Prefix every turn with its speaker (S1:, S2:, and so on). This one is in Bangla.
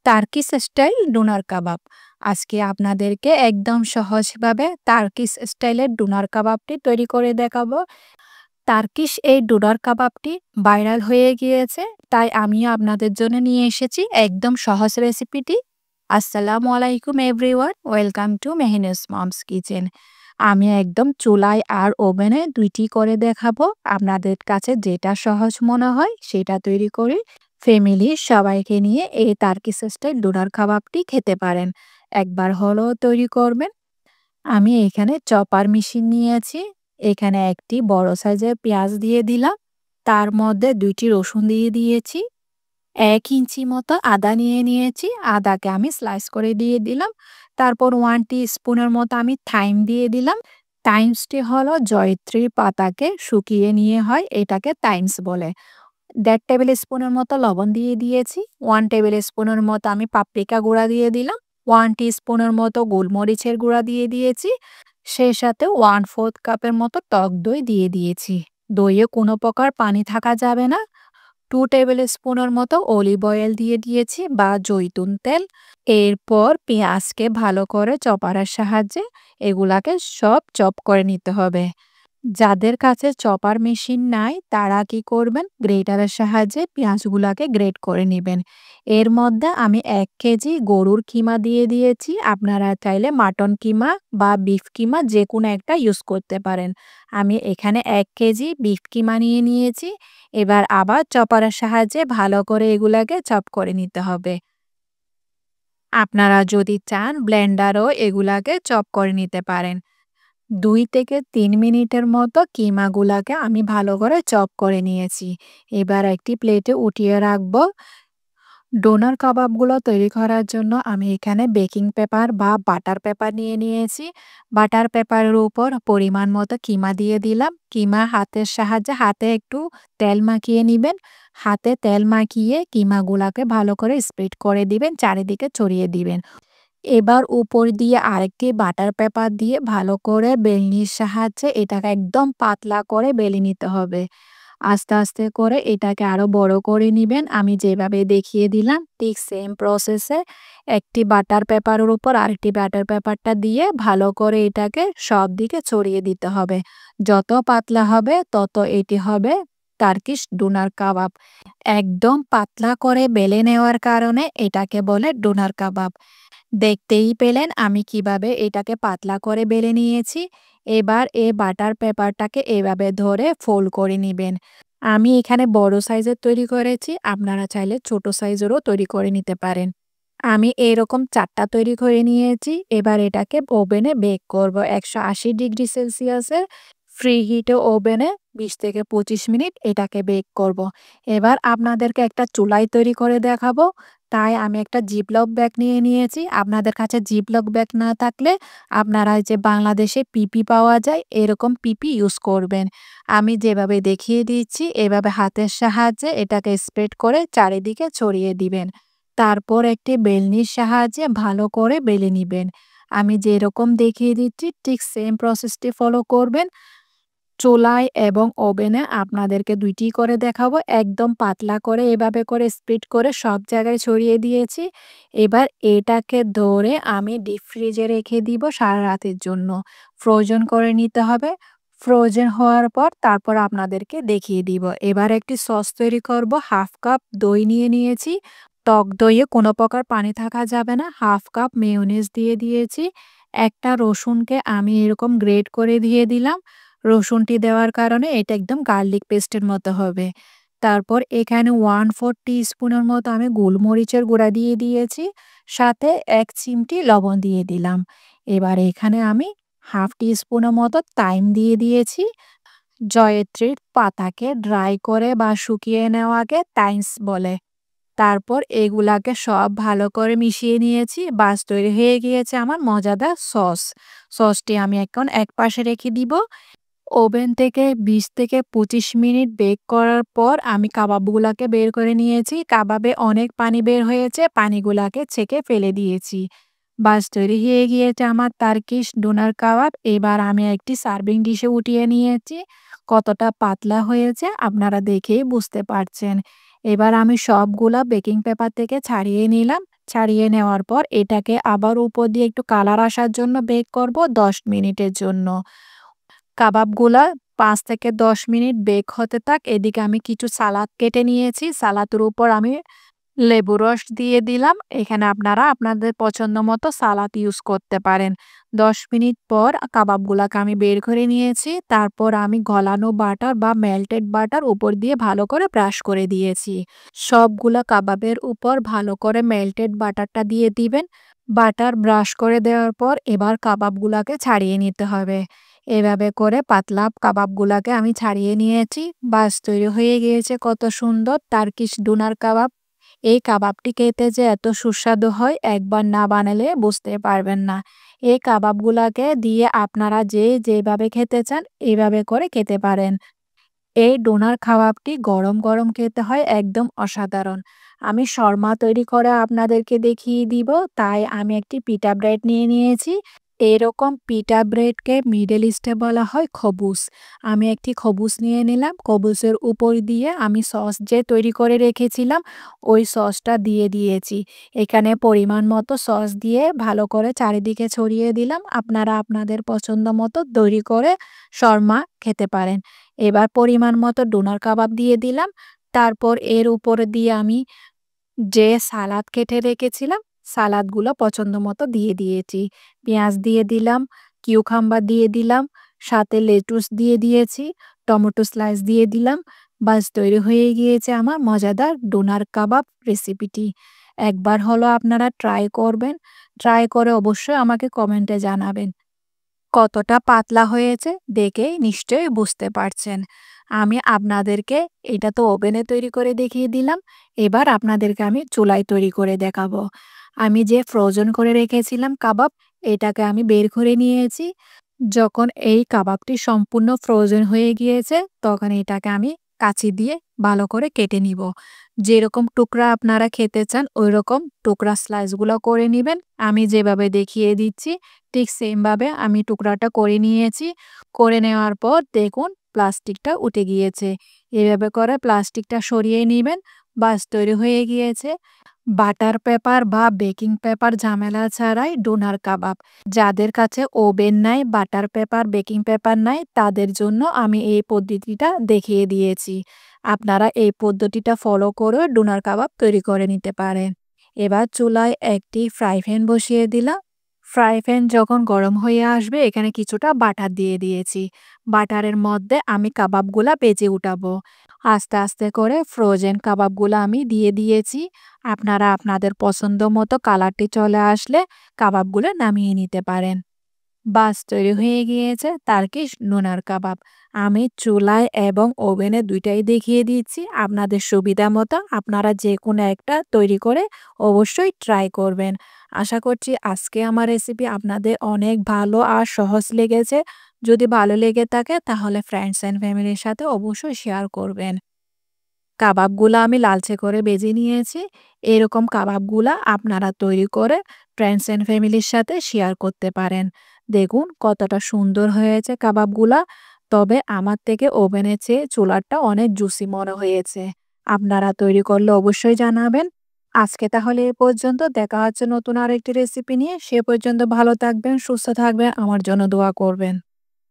S1: টার্কিশ স্টাইল ডোনার কাবাব। আজকে আপনাদেরকে একদম সহজভাবে টার্কিশ স্টাইলের ডোনার কাবাবটি তৈরি করে দেখাবো। টার্কিশ এই ডোনার কাবাবটি ভাইরাল হয়ে গিয়েছে, তাই আমিও আপনাদের জন্য নিয়ে এসেছি একদম সহজ রেসিপিটি। আসসালামু আলাইকুম everyone, welcome to Mehnaz moms kitchen. আমি একদম চুলায় আর ওভেনে দুইটি করে দেখাবো। আপনাদের কাছে যেটা সহজ মনে হয় সেটা তৈরি করে ফ্যামিলির সবাইকে নিয়ে এই টার্কিশ স্টাইল ডোনার কাবাবটি খেতে পারেন। একবার হলেও তৈরি করবেন। আমি এখানে চপার মেশিন নিয়েছি। এখানে একটি বড় সাইজের পেঁয়াজ দিয়ে দিলাম। তার মধ্যে ২টি রসুন দিয়ে দিয়েছি। ১ ইঞ্চি মতো আদা নিয়ে নিয়েছি। আদাকে আমি স্লাইস করে দিয়ে দিলাম। তারপর 1 টিস্পুনের মতো আমি থাইম দিয়ে দিলাম। থাইমসটি হলো জয়িত্রীর পাতাকে শুকিয়ে নিয়ে হয়, এটাকে থাইমস বলে। ১.৫ টেবিল স্পুনের মতো লবণ দিয়ে দিয়েছি। 1 টেবিল স্পুনের মতো আমি পাপরিকা গুঁড়া দিয়ে দিলাম। 1 টিস্পুনের মতো গোলমরিচের গুঁড়া দিয়ে দিয়েছি। সেই সাথে 1/4 কাপের মতো টক দই দিয়ে দিয়েছি। দইয়ে কোনো প্রকার পানি থাকা যাবে না। 2 টেবিল স্পুনের মতো অলিভ অয়েল দিয়ে দিয়েছি বা জৈতুন তেল। এরপর পেঁয়াজকে ভালো করে চপারের সাহায্যে এগুলাকে সব চপ করে নিতে হবে। যাদের কাছে চপার মেশিন নাই তারা কি করবেন, গ্রেটারের সাহায্যে পেঁয়াজগুলাকে গ্রেট করে নেবেন। এর মধ্যে আমি 1 কেজি গরুর কিমা দিয়ে দিয়েছি। আপনারা চাইলে মাটন কিমা বা বিফ কিমা যে কোনো একটা ইউজ করতে পারেন। আমি এখানে 1 কেজি বিফ কিমা নিয়ে নিয়েছি। এবার আবার চপারের সাহায্যে ভালো করে এগুলাকে চপ করে নিতে হবে। আপনারা যদি চান ব্লেন্ডারও এগুলাকে চপ করে নিতে পারেন। ২ থেকে ৩ মিনিটের মতো কিমাগুলাকে আমি ভালো করে চপ করে নিয়েছি। এবার একটি প্লেটে উঠিয়ে রাখবো। ডোনার কাবাবগুলো তৈরি করার জন্য আমি এখানে বেকিং পেপার বা বাটার পেপার নিয়ে নিয়েছি। বাটার পেপারের উপর পরিমাণ মতো কিমা দিয়ে দিলাম। কিমা হাতের সাহায্যে হাতে একটু তেল মাখিয়ে নিবেন। হাতে তেল মাখিয়ে কিমাগুলাকে ভালো করে স্প্রেড করে দিবেন, চারিদিকে ছড়িয়ে দিবেন। এবার উপর দিয়ে আরেকটি বাটার পেপার দিয়ে ভালো করে বেলনির সাহায্যে এটাকে একদম পাতলা করে বেলে নিতে হবে। আস্তে আস্তে করে এটাকে আরো বড় করে নিবেন। আমি যেভাবে দেখিয়ে দিলাম ঠিক সেম প্রসেসে একটি বাটার পেপারের উপর আরেকটি বাটার পেপারটা দিয়ে ভালো করে এটাকে সব দিকে ছড়িয়ে দিতে হবে। যত পাতলা হবে তত এটি হবে টার্কিশ ডোনার কাবাব। একদম পাতলা করে বেলে নেওয়ার কারণে এটাকে বলে ডোনার কাবাব। দেখতেই পেলেন আমি কিভাবে এটাকে পাতলা করে বেলে নিয়েছি। এবার এই বাটার পেপারটাকে এভাবে ধরে ফোল্ড করে নিবেন। আমি এখানে বড় সাইজের তৈরি করেছি, আপনারা চাইলে ছোট সাইজেরও তৈরি করে নিতে পারেন। আমি এরকম 4টা তৈরি করে নিয়েছি। এবার এটাকে ওভেনে বেক করব 180 ডিগ্রি সেলসিয়াসের ফ্রি হিটে ওভেনে 20 থেকে 25 মিনিট এটাকে বেক করব। এবার আপনাদেরকে একটা চুলাই তৈরি করে দেখাবো। তাই আমি একটা জিপলক ব্যাগ নিয়ে নিয়েছি। আপনাদের কাছে জিপলক ব্যাগ না থাকলে আপনারা যে বাংলাদেশে পিপি পাওয়া যায় এরকম পিপি ইউজ করবেন। আমি যেভাবে দেখিয়ে দিচ্ছি এভাবে হাতের সাহায্যে এটাকে স্প্রেড করে চারিদিকে ছড়িয়ে দিবেন। তারপর একটি বেলনির সাহায্যে ভালো করে বেলে নিবেন। আমি যেরকম দেখিয়ে দিচ্ছি ঠিক সেম প্রসেসটি ফলো করবেন। চুলায় এবং ওভেনে আপনাদেরকে ২টি করে দেখাবো। একদম পাতলা করে এভাবে করে স্প্রেড করে সব জায়গায় ছড়িয়ে দিয়েছি। এবার এটাকে ধরে আমি ডিপ ফ্রিজে রেখে দিব সারা রাতের জন্য। ফ্রোজেন করে নিতে হবে। ফ্রোজেন হওয়ার পর তারপর আপনাদেরকে দেখিয়ে দিব। এবার একটি সস তৈরি করব। 1/2 কাপ দই নিয়ে নিয়েছি। টক দইয়ে কোনো প্রকার পানি থাকা যাবে না। 1/2 কাপ মেয়োনিজ দিয়ে দিয়েছি। একটা রসুনকে আমি এরকম গ্রেট করে দিয়ে দিলাম। রসুনটি দেওয়ার কারণে এটা একদম গার্লিক পেস্টের মতো হবে। তারপর এখানে 1/4 টিস্পুনের মতো আমি গোলমরিচের গুঁড়া দিয়ে দিয়েছি। সাথে 1 চিমটি লবণ দিয়ে দিলাম। এবার এখানে আমি 1/2 টিস্পুনের মতো থাইম দিয়ে দিয়েছি। জয়িত্রীর পাতাকে ড্রাই করে বা শুকিয়ে নেওয়াকে থাইমস বলে। তারপর এগুলাকে সব ভালো করে মিশিয়ে নিয়েছি। বাস তৈরি হয়ে গিয়েছে আমার মজাদার সস। সসটি আমি এখন একপাশে রেখে দিব। ওভেন থেকে 20 থেকে 25 মিনিট বেক করার পর আমি কাবাবগুলাকে বের করে নিয়েছি। কাবাবে অনেক পানি বের হয়েছে, পানিগুলাকে ছেঁকে ফেলে দিয়েছি। বাস তৈরি হয়ে গিয়েছে আমার টার্কিশ ডোনার কাবাব। এবার আমি একটি সার্ভিং ডিশে উঠিয়ে নিয়েছি। কতটা পাতলা হয়েছে আপনারা দেখেই বুঝতে পারছেন। এবার আমি সবগুলা বেকিং পেপার থেকে ছাড়িয়ে নিলাম। ছাড়িয়ে নেওয়ার পর এটাকে আবার উপর দিয়ে একটু কালার আসার জন্য বেক করব ১০ মিনিটের জন্য। কাবাবগুলা ৫ থেকে ১০ মিনিট বেক হতে থাক। এদিকে আমি কিছু সালাদ কেটে নিয়েছি। সালাদের উপর আমি লেবুর রস দিয়ে দিলাম। এখানে আপনারা আপনাদের পছন্দ মতো সালাদ ইউজ করতে পারেন। ১০ মিনিট পর কাবাবগুলাকে আমি বের করে নিয়েছি। তারপর আমি গলানো বাটার বা মেল্টেড বাটার উপর দিয়ে ভালো করে ব্রাশ করে দিয়েছি। সবগুলা কাবাবের উপর ভালো করে মেল্টেড বাটারটা দিয়ে দিবেন। বাটার ব্রাশ করে দেওয়ার পর এবার কাবাবগুলাকে ছাড়িয়ে নিতে হবে। এভাবে করে পাতলা কাবাবগুলাকে আমি ছাড়িয়ে নিয়েছি। বাস তৈরি হয়ে গিয়েছে কত সুন্দর টার্কিশ ডোনার কাবাব। এই কাবাবটি খেতে যে এত সুস্বাদু হয় একবার না বানালে বুঝতে পারবেন না। এই কাবাবগুলাকে দিয়ে আপনারা যে যেভাবে খেতে চান এভাবে করে খেতে পারেন। এই ডোনার কাবাবটি গরম গরম খেতে হয় একদম অসাধারণ। আমি শর্মা তৈরি করে আপনাদেরকে দেখিয়ে দিব, তাই আমি একটি পিটা ব্রেড নিয়ে নিয়েছি। এরকম পিটা ব্রেডকে মিডল ইস্টে বলা হয় খবুস। আমি একটি খবুস নিয়ে নিলাম। খবুসের উপর দিয়ে আমি সস যে তৈরি করে রেখেছিলাম ওই সসটা দিয়ে দিয়েছি। এখানে পরিমাণ মতো সস দিয়ে ভালো করে চারিদিকে ছড়িয়ে দিলাম। আপনারা আপনাদের পছন্দ মতো তৈরি করে শর্মা খেতে পারেন। এবার পরিমাণ মতো ডোনার কাবাব দিয়ে দিলাম। তারপর এর উপরে দিয়ে আমি যে সালাদ কেটে রেখেছিলাম, সালাদগুলো পছন্দ মতো দিয়ে দিয়েছি। পেঁয়াজ দিয়ে দিলাম, কিউকাম্বার দিয়ে দিলাম, সাথে লেটুস দিয়ে দিয়েছি, টমেটো স্লাইস দিয়ে দিলাম। বাস তৈরি হয়ে গিয়েছে আমার মজাদার ডোনার কাবাব রেসিপিটি। একবার হলো আপনারা ট্রাই করবেন। ট্রাই করে অবশ্যই আমাকে কমেন্টে জানাবেন। কতটা পাতলা হয়েছে দেখেই নিশ্চয়ই বুঝতে পারছেন। আমি আপনাদেরকে এটা তো ওভেনে তৈরি করে দেখিয়ে দিলাম। এবার আপনাদেরকে আমি চুলায় তৈরি করে দেখাবো। আমি যে ফ্রোজেন করে রেখেছিলাম কাবাব, এটাকে আমি বের করে নিয়েছি। যখন এই কাবাবটি সম্পূর্ণ ফ্রোজেন হয়ে গিয়েছে, তখন এটাকে আমি কাঁচি দিয়ে ভালো করে কেটে নিব। যেরকম টুকরা আপনারা খেতে চান ওইরকম টুকরা স্লাইসগুলো করে নিবেন। আমি যেভাবে দেখিয়ে দিচ্ছি ঠিক সেমভাবে আমি টুকরাটা করে নিয়েছি। করে নেওয়ার পর দেখুন প্লাস্টিকটা উঠে গিয়েছে। এভাবে করে প্লাস্টিকটা সরিয়ে নিবেন। বাস তৈরি হয়ে গিয়েছে বাটার পেপার বা বেকিং পেপার ঝামেলা ছাড়াই ডোনার কাবাব। যাদের কাছে ওভেন নাই, বাটার পেপার, বেকিং পেপার নাই তাদের জন্য আমি এই পদ্ধতিটা দেখিয়ে দিয়েছি। আপনারা এই পদ্ধতিটা ফলো করে ডোনার কাবাব তৈরি করে নিতে পারেন। এবার চুলায় একটি ফ্রাই প্যান বসিয়ে দিলাম। ফ্রাই প্যান যখন গরম হয়ে আসবে এখানে কিছুটা বাটার দিয়ে দিয়েছি। বাটারের মধ্যে আমি কাবাবগুলা ভেজে উঠাবো। আস্তে আস্তে করে ফ্রোজেন কাবাবগুলো আমি দিয়ে দিয়েছি। আপনারা আপনাদের পছন্দ মতো কালারটি চলে আসলে কাবাবগুলো নামিয়ে নিতে পারেন। বাস তৈরি হয়ে গিয়েছে টার্কিশ ডোনার কাবাব। আমি চুলায় এবং ওভেনে দুইটাই দেখিয়ে দিচ্ছি। আপনাদের সুবিধা মতো আপনারা যে কোনো একটা তৈরি করে অবশ্যই ট্রাই করবেন। আশা করছি আজকে আমার রেসিপি আপনাদের অনেক ভালো আর সহজ লেগেছে। যদি ভালো লেগে থাকে তাহলে ফ্রেন্ডস অ্যান্ড ফ্যামিলির সাথে অবশ্যই শেয়ার করবেন। কাবাবগুলা আমি লালচে করে ভেজে নিয়েছি। এরকম কাবাবগুলা আপনারা তৈরি করে ফ্রেন্ডস অ্যান্ড ফ্যামিলির সাথে শেয়ার করতে পারেন। দেখুন কতটা সুন্দর হয়েছে কাবাবগুলা। তবে আমার থেকে ওভেনের চেয়ে চুলারটা অনেক জুসি মনে হয়েছে। আপনারা তৈরি করলে অবশ্যই জানাবেন। আজকে তাহলে এ পর্যন্ত। দেখা হচ্ছে নতুন আরেকটি রেসিপি নিয়ে। সে পর্যন্ত ভালো থাকবেন, সুস্থ থাকবেন, আমার জন্য দোয়া করবেন।